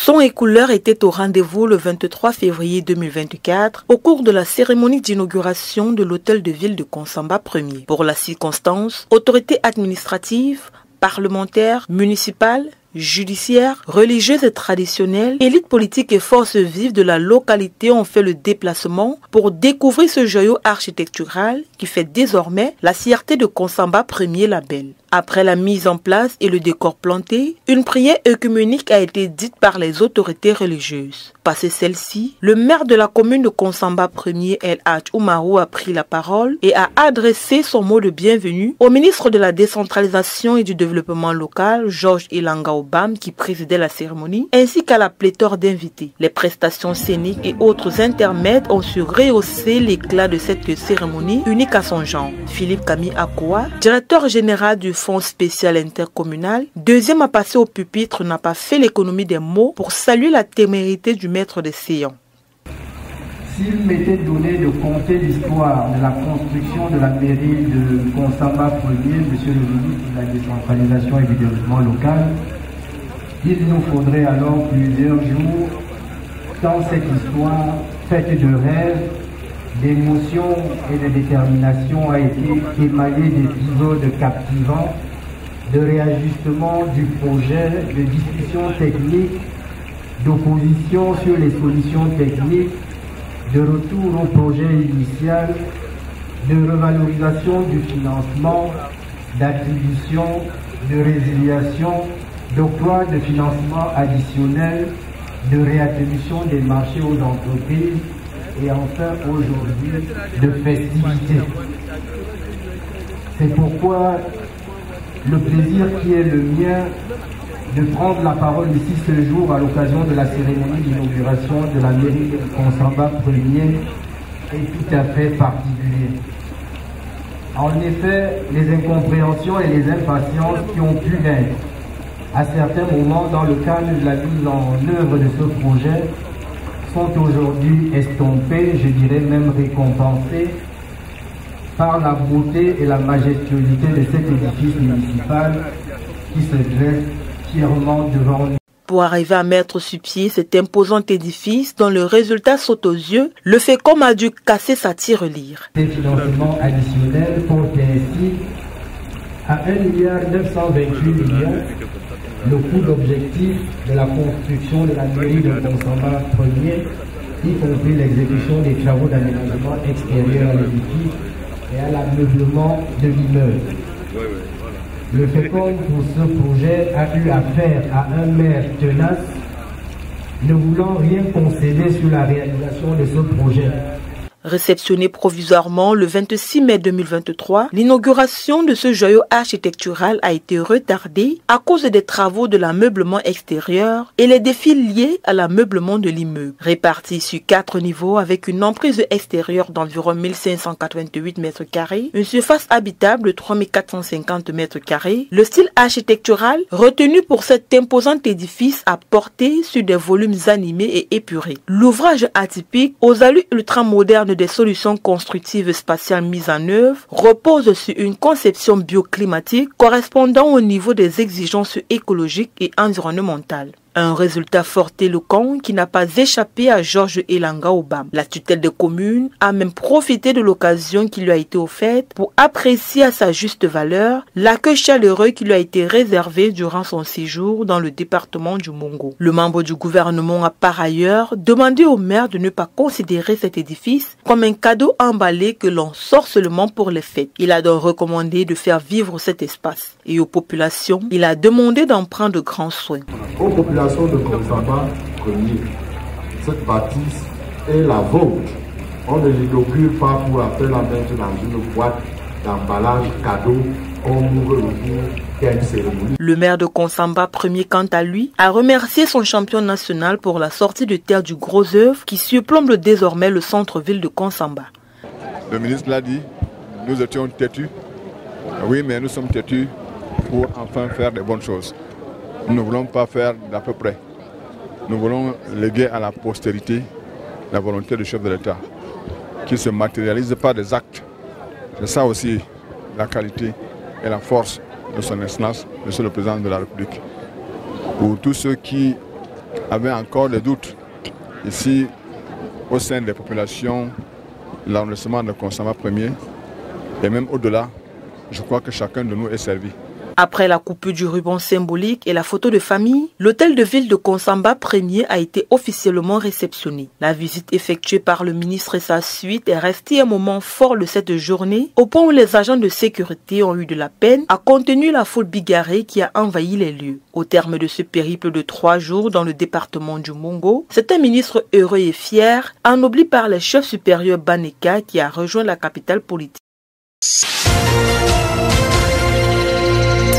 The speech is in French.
Son et couleurs étaient au rendez-vous le 23 février 2024 au cours de la cérémonie d'inauguration de l'hôtel de ville de Konsamba 1er. Pour la circonstance, autorités administratives, parlementaires, municipales, judiciaires, religieuses et traditionnelles, élites politiques et forces vives de la localité ont fait le déplacement pour découvrir ce joyau architectural qui fait désormais la fierté de Konsamba 1er label. Après la mise en place et le décor planté, une prière œcuménique a été dite par les autorités religieuses. Passé celle-ci, le maire de la commune de Konsamba 1er, El Hadj Oumarou, a pris la parole et a adressé son mot de bienvenue au ministre de la décentralisation et du développement local, Georges Ilanga Obam, qui présidait la cérémonie, ainsi qu'à la pléthore d'invités. Les prestations scéniques et autres intermèdes ont su rehausser l'éclat de cette cérémonie unique à son genre. Philippe Kami Akoua, directeur général du Fonds spécial intercommunal, deuxième à passer au pupitre, n'a pas fait l'économie des mots pour saluer la témérité du maître des séants. S'il m'était donné de compter l'histoire de la construction de la mairie de Konsamba 1er, monsieur le ministre de la décentralisation et du développement local, il nous faudrait alors plusieurs jours, tant cette histoire faite de rêves, d'émotion et de détermination a été émaillée d'épisodes captivants, de réajustement du projet, de discussions techniques, d'opposition sur les solutions techniques, de retour au projet initial, de revalorisation du financement, d'attribution, de résiliation, d'octroi de financement additionnel, de réattribution des marchés aux entreprises, et enfin aujourd'hui de festivités. C'est pourquoi le plaisir qui est le mien de prendre la parole ici ce jour à l'occasion de la cérémonie d'inauguration de la mairie de Konsamba 1er est tout à fait particulier. En effet, les incompréhensions et les impatiences qui ont pu naître à certains moments dans le cadre de la mise en œuvre de ce projet sont aujourd'hui estompés, je dirais même récompensés, par la beauté et la majestuosité de cet édifice municipal qui se dresse fièrement devant nous. Pour arriver à mettre sur pied cet imposant édifice dont le résultat saute aux yeux, le FECOM a dû casser sa tirelire. Ces financements additionnels portent ainsi à 1,928 milliard le coût d'objectif de la construction de la mairie de Konsamba 1er, y compris l'exécution des travaux d'aménagement extérieur à l'édifice et à l'ameublement de l'immeuble. Le FECOM pour ce projet a eu affaire à un maire tenace, ne voulant rien concéder sur la réalisation de ce projet. Réceptionné provisoirement le 26 mai 2023, l'inauguration de ce joyau architectural a été retardée à cause des travaux de l'ameublement extérieur et les défis liés à l'ameublement de l'immeuble. Réparti sur 4 niveaux avec une emprise extérieure d'environ 1588 m², une surface habitable de 3450 m², le style architectural retenu pour cet imposant édifice a porté sur des volumes animés et épurés. L'ouvrage atypique aux allures ultramodernes des solutions constructives spatiales mises en œuvre repose sur une conception bioclimatique correspondant au niveau des exigences écologiques et environnementales. Un résultat fort éloquent qui n'a pas échappé à Georges Ilanga Obam. La tutelle des communes a même profité de l'occasion qui lui a été offerte pour apprécier à sa juste valeur l'accueil chaleureux qui lui a été réservé durant son séjour dans le département du Mongo. Le membre du gouvernement a par ailleurs demandé au maire de ne pas considérer cet édifice comme un cadeau emballé que l'on sort seulement pour les fêtes. Il a donc recommandé de faire vivre cet espace. Et aux populations, il a demandé d'en prendre grand soin. Aux populations de Konsamba 1er, cette bâtisse est la vôtre. On ne l'inaugure pas pour après la mettre dans une boîte d'emballage cadeau Le maire de Konsamba, premier quant à lui, a remercié son champion national pour la sortie de terre du gros œuvre qui surplombe désormais le centre-ville de Konsamba. Le ministre l'a dit, nous étions têtus. Oui, mais nous sommes têtus pour enfin faire des bonnes choses. Nous ne voulons pas faire d'à peu près. Nous voulons léguer à la postérité la volonté du chef de l'État, qui ne se matérialise pas des actes. C'est ça aussi la qualité et la force de son excellence, Monsieur le Président de la République. Pour tous ceux qui avaient encore des doutes, ici, au sein des populations, l'arrondissement de Konsamba premier, et même au-delà, je crois que chacun de nous est servi. Après la coupure du ruban symbolique et la photo de famille, l'hôtel de ville de Konsamba premier a été officiellement réceptionné. La visite effectuée par le ministre et sa suite est restée un moment fort de cette journée, au point où les agents de sécurité ont eu de la peine à contenir la foule bigarrée qui a envahi les lieux. Au terme de ce périple de 3 jours dans le département du Mongo, c'est un ministre heureux et fier, ennobli par le chef supérieur Baneka qui a rejoint la capitale politique.